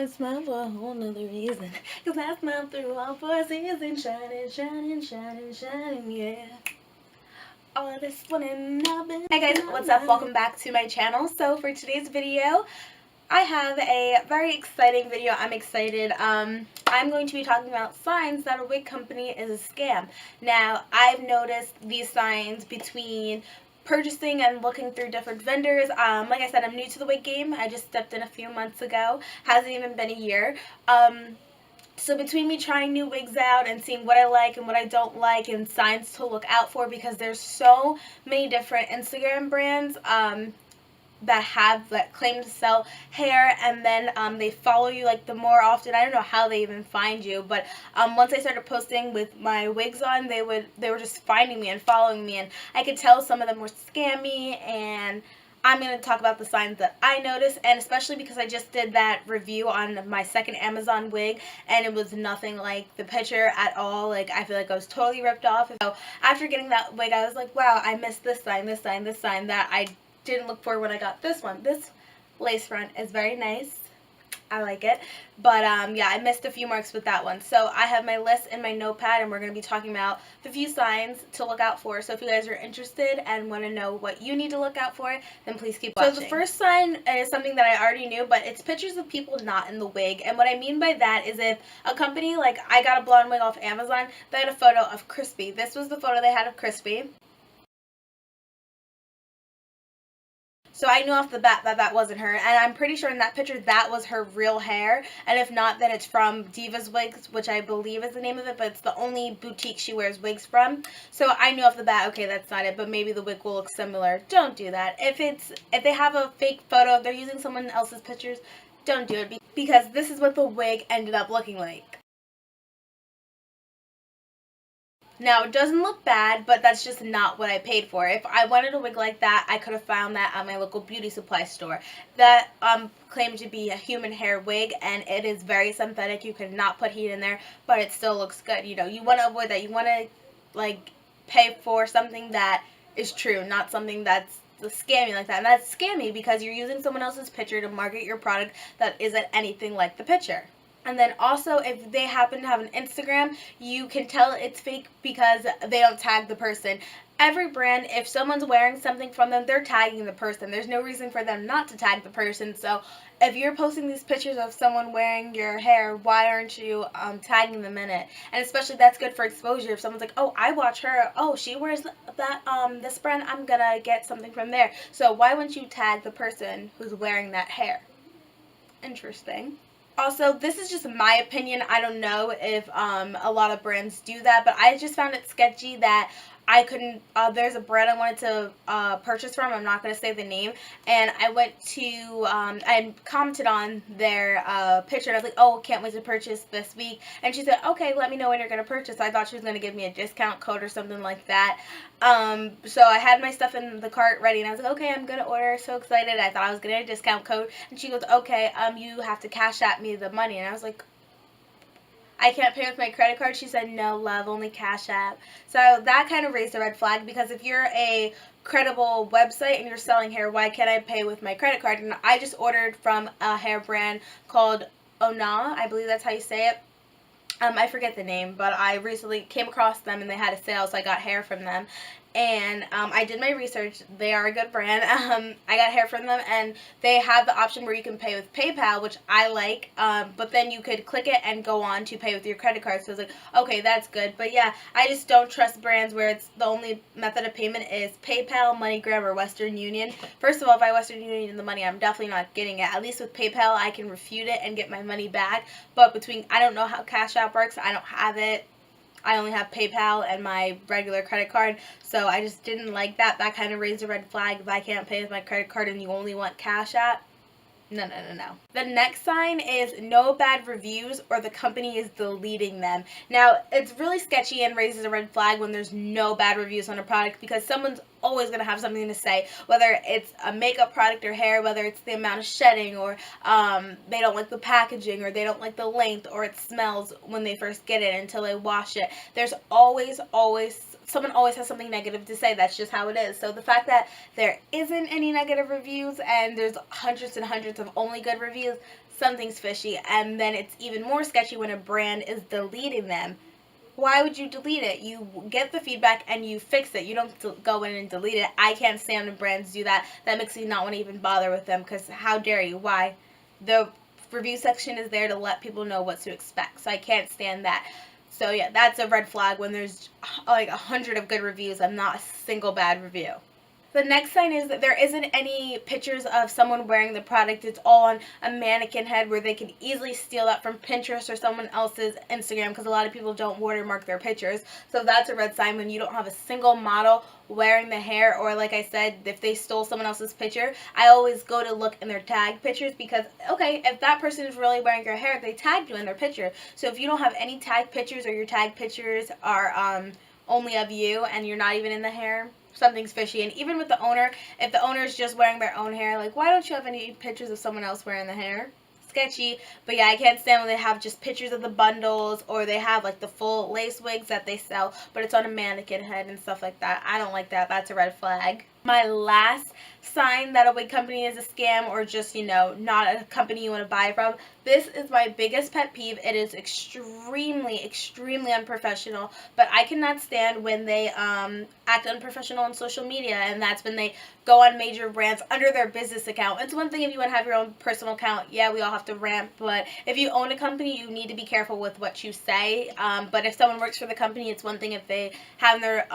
I smile for a whole nother reason. Cause I smile through all 4 seasons. Shining, shining, shining, shining, yeah. All this one and I've been. Hey guys, what's up? Welcome back to my channel. So for today's video, I have a very exciting video. I'm excited. I'm going to be talking about signs that a wig company is a scam. Now, I've noticed these signs between purchasing and looking through different vendors. Like I said, I'm new to the wig game. I just stepped in a few months ago. Hasn't even been a year. So between me trying new wigs out and seeing what I like and what I don't like and signs to look out for, because there's so many different Instagram brands that claim to sell hair, and then they follow you like the more often. I don't know how they even find you, but once I started posting with my wigs on, they were just finding me and following me, and I could tell some of them were scammy. And I'm going to talk about the signs that I noticed, and especially because I just did that review on my second Amazon wig, and it was nothing like the picture at all. Like, I feel like I was totally ripped off. So after getting that wig, I was like, wow, I missed this sign, this sign, this sign that I didn't look for when I got this one. This lace front is very nice. I like it. But yeah, I missed a few marks with that one. So I have my list in my notepad, and we're going to be talking about the few signs to look out for. So if you guys are interested and want to know what you need to look out for, then please keep watching. So the first sign is something that I already knew, but it's pictures of people not in the wig. And what I mean by that is if a company, like I got a blonde wig off Amazon, they had a photo of Crispy. This was the photo they had of Crispy. So I knew off the bat that that wasn't her, and I'm pretty sure in that picture that was her real hair, and if not, then it's from Diva's Wigs, which I believe is the name of it, but it's the only boutique she wears wigs from. So I knew off the bat, okay, that's not it, but maybe the wig will look similar. Don't do that. If they have a fake photo, if they're using someone else's pictures, don't do it, because this is what the wig ended up looking like. Now, it doesn't look bad, but that's just not what I paid for. If I wanted a wig like that, I could have found that at my local beauty supply store. That claimed to be a human hair wig, and it is very synthetic. You could not put heat in there, but it still looks good. You know, you want to avoid that. You want to, like, pay for something that is true, not something that's scammy like that. And that's scammy because you're using someone else's picture to market your product that isn't anything like the picture. And then also, if they happen to have an Instagram, you can tell it's fake because they don't tag the person. Every brand, if someone's wearing something from them, they're tagging the person. There's no reason for them not to tag the person. So if you're posting these pictures of someone wearing your hair, why aren't you tagging them in it? And especially that's good for exposure. If someone's like, oh, I watch her, oh, she wears that this brand, I'm gonna get something from there. So why wouldn't you tag the person who's wearing that hair? Interesting. Also, this is just my opinion. I don't know if a lot of brands do that, but I just found it sketchy that I couldn't, there's a brand I wanted to purchase from. I'm not going to say the name. And I went to, I commented on their picture. And I was like, oh, can't wait to purchase this week. And she said, okay, let me know when you're going to purchase. I thought she was going to give me a discount code or something like that. So I had my stuff in the cart ready, and I was like, okay, I'm going to order. So excited. I thought I was going to get a discount code. And she goes, okay, you have to cash at me the money. And I was like, I can't pay with my credit card. She said, no, love, only Cash App. So that kind of raised a red flag, because if you're a credible website and you're selling hair, why can't I pay with my credit card? And I just ordered from a hair brand called Ona, I believe that's how you say it. I forget the name, but I recently came across them and they had a sale, so I got hair from them. And I did my research. They are a good brand. I got hair from them, and they have the option where you can pay with PayPal, which I like, but then you could click it and go on to pay with your credit card. So I was like, okay, that's good. But yeah, I just don't trust brands where it's the only method of payment is PayPal, MoneyGram, or Western Union. First of all, if I Western Union the money, I'm definitely not getting it. At least with PayPal, I can refute it and get my money back. But I don't know how Cash App works. I don't have it. I only have PayPal and my regular credit card, so I just didn't like that. That kind of raised a red flag. If I can't pay with my credit card and you only want Cash App, no. The next sign is no bad reviews or the company is deleting them. Now, it's really sketchy and raises a red flag when there's no bad reviews on a product, because someone's always going to have something to say, whether it's a makeup product or hair, whether it's the amount of shedding, or they don't like the packaging, or they don't like the length, or it smells when they first get it until they wash it. There's always someone always has something negative to say. That's just how it is. So the fact that there isn't any negative reviews and there's hundreds and hundreds of only good reviews something's fishy. And then it's even more sketchy when a brand is deleting them. Why would you delete it? You get the feedback and you fix it. You don't go in and delete it. I can't stand when brands do that. That makes me not want to even bother with them, because how dare you? Why? The review section is there to let people know what to expect, so I can't stand that. So yeah, that's a red flag when there's like 100 of good reviews and not a single bad review. The next sign is that there isn't any pictures of someone wearing the product. It's all on a mannequin head, where they can easily steal that from Pinterest or someone else's Instagram, because a lot of people don't watermark their pictures. So that's a red sign when you don't have a single model wearing the hair, or like I said, if they stole someone else's picture. I always go to look in their tag pictures, because okay, if that person is really wearing your hair, they tagged you in their picture. So if you don't have any tag pictures, or your tag pictures are only of you and you're not even in the hair, something's fishy. And even with the owner, if the owner is just wearing their own hair, like, why don't you have any pictures of someone else wearing the hair? Sketchy. But yeah, I can't stand when they have just pictures of the bundles, or they have like the full lace wigs that they sell, but it's on a mannequin head and stuff like that. I don't like that. That's a red flag. My last sign that a wig company is a scam, or just, not a company you want to buy from. This is my biggest pet peeve. It is extremely, extremely unprofessional, but I cannot stand when they act unprofessional on social media, and that's when they go on major rants under their business account. It's one thing if you want to have your own personal account. Yeah, we all have to rant, but if you own a company, you need to be careful with what you say. But if someone works for the company, it's one thing if they have in their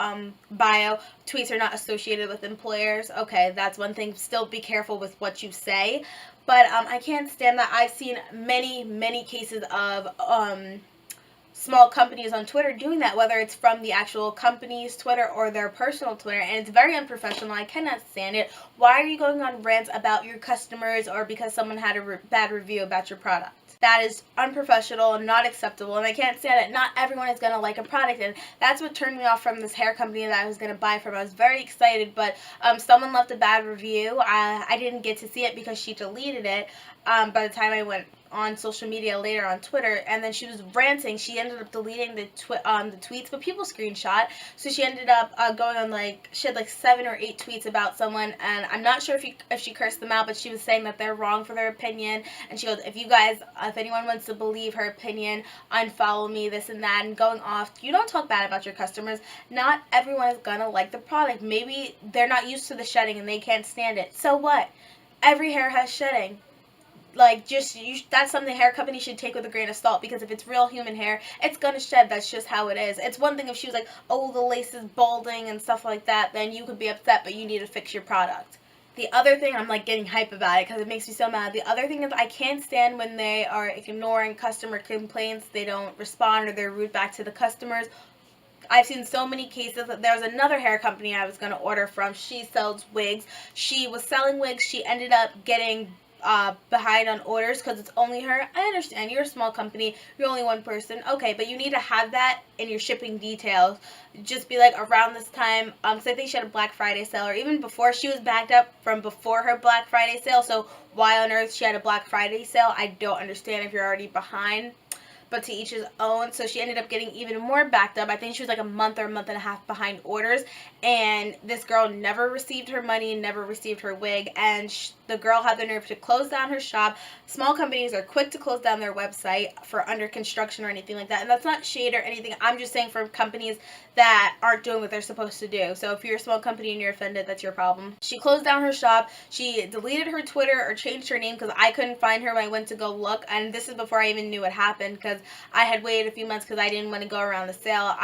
bio, tweets are not associated with employers. Okay, that's one thing. Still be careful with what you say. But I can't stand that. I've seen many, many cases of small companies on Twitter doing that, whether it's from the actual company's Twitter or their personal Twitter, and it's very unprofessional. I cannot stand it. Why are you going on rants about your customers, or because someone had a bad review about your product? That is unprofessional and not acceptable, and I can't stand it. Not everyone is going to like a product, and that's what turned me off from this hair company that I was going to buy from. I was very excited, but someone left a bad review. I didn't get to see it because she deleted it by the time I went on social media later on Twitter, and then she was ranting. She ended up deleting the tweets, but people screenshot, so she ended up going on she had 7 or 8 tweets about someone, and I'm not sure if she cursed them out, but she was saying that they're wrong for their opinion, and she goes, if anyone wants to believe her opinion, unfollow me, this and that, and going off. You don't talk bad about your customers. Not everyone is gonna like the product. Maybe they're not used to the shedding and they can't stand it. So what? Every hair has shedding. That's something hair companies should take with a grain of salt, because if it's real human hair, it's gonna shed. That's just how it is. It's one thing if she was like, oh, the lace is balding and stuff like that, then you could be upset, but you need to fix your product. The other thing, I'm getting hype about it because it makes me so mad. The other thing is, I can't stand when they are ignoring customer complaints. They don't respond, or they're rude back to the customers. I've seen so many cases. There's another hair company I was going to order from. She sells wigs. She was selling wigs. She ended up getting behind on orders because it's only her. I understand, you're a small company, you're only one person, okay, but you need to have that in your shipping details. Just be around this time, because I think she had a Black Friday sale, or even before. She was backed up from before her Black Friday sale, so why on earth she had a Black Friday sale, I don't understand if you're already behind. But to each his own. So she ended up getting even more backed up. I think she was a month or a month and a half behind orders, and this girl never received her money, never received her wig, and the girl had the nerve to close down her shop. Small companies are quick to close down their website for under construction or anything like that, and that's not shade or anything. I'm just saying for companies that aren't doing what they're supposed to do. So if you're a small company and you're offended, that's your problem. She closed down her shop. She deleted her Twitter or changed her name because I couldn't find her when I went to go look, and this is before I even knew what happened, because I had waited a few months because I didn't want to go around the sale.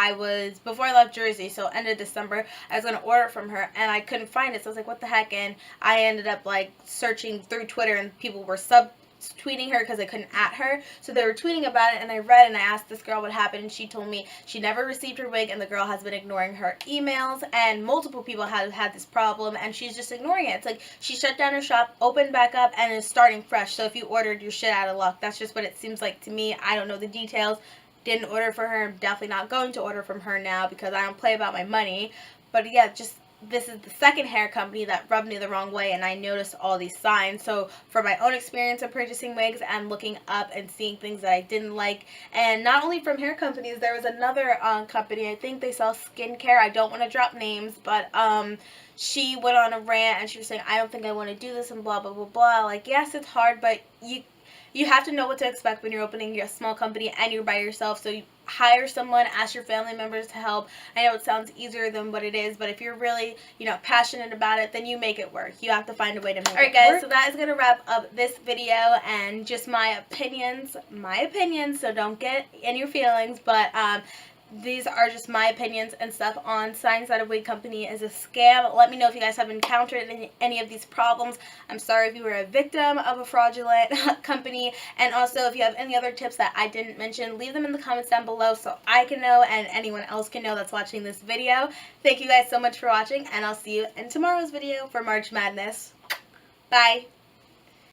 Before I left Jersey, so end of December, I was going to order from her, and I couldn't find it, so I was like, what the heck, and I ended up searching through Twitter, and people were tweeting her because I couldn't at her, so they were tweeting about it, and I read and I asked this girl what happened, and she told me she never received her wig, and the girl has been ignoring her emails, and multiple people have had this problem, and she's just ignoring it. It's she shut down her shop, opened back up, and is starting fresh. So if you ordered, you're shit out of luck. That's just what it seems like to me. I don't know the details. Didn't order for her. I'm definitely not going to order from her now because I don't play about my money. But yeah, this is the second hair company that rubbed me the wrong way, and I noticed all these signs. So for my own experience of purchasing wigs and looking up and seeing things that I didn't like, and not only from hair companies, there was another company, I think they sell skincare, I don't want to drop names, but she went on a rant and she was saying, I don't think I want to do this and blah blah blah blah. Yes, it's hard, but you have to know what to expect when you're opening a small company and you're by yourself. So you hire someone, ask your family members to help. I know it sounds easier than what it is, but if you're really, passionate about it, then you make it work. You have to find a way to make it work. Alright guys, so that is going to wrap up this video and just my opinions, so don't get in your feelings, but these are just my opinions and stuff on saying that a wig company is a scam. Let me know if you guys have encountered any of these problems. I'm sorry if you were a victim of a fraudulent company. And also, if you have any other tips that I didn't mention, leave them in the comments down below so I can know and anyone else can know that's watching this video. Thank you guys so much for watching, and I'll see you in tomorrow's video for March Madness. Bye!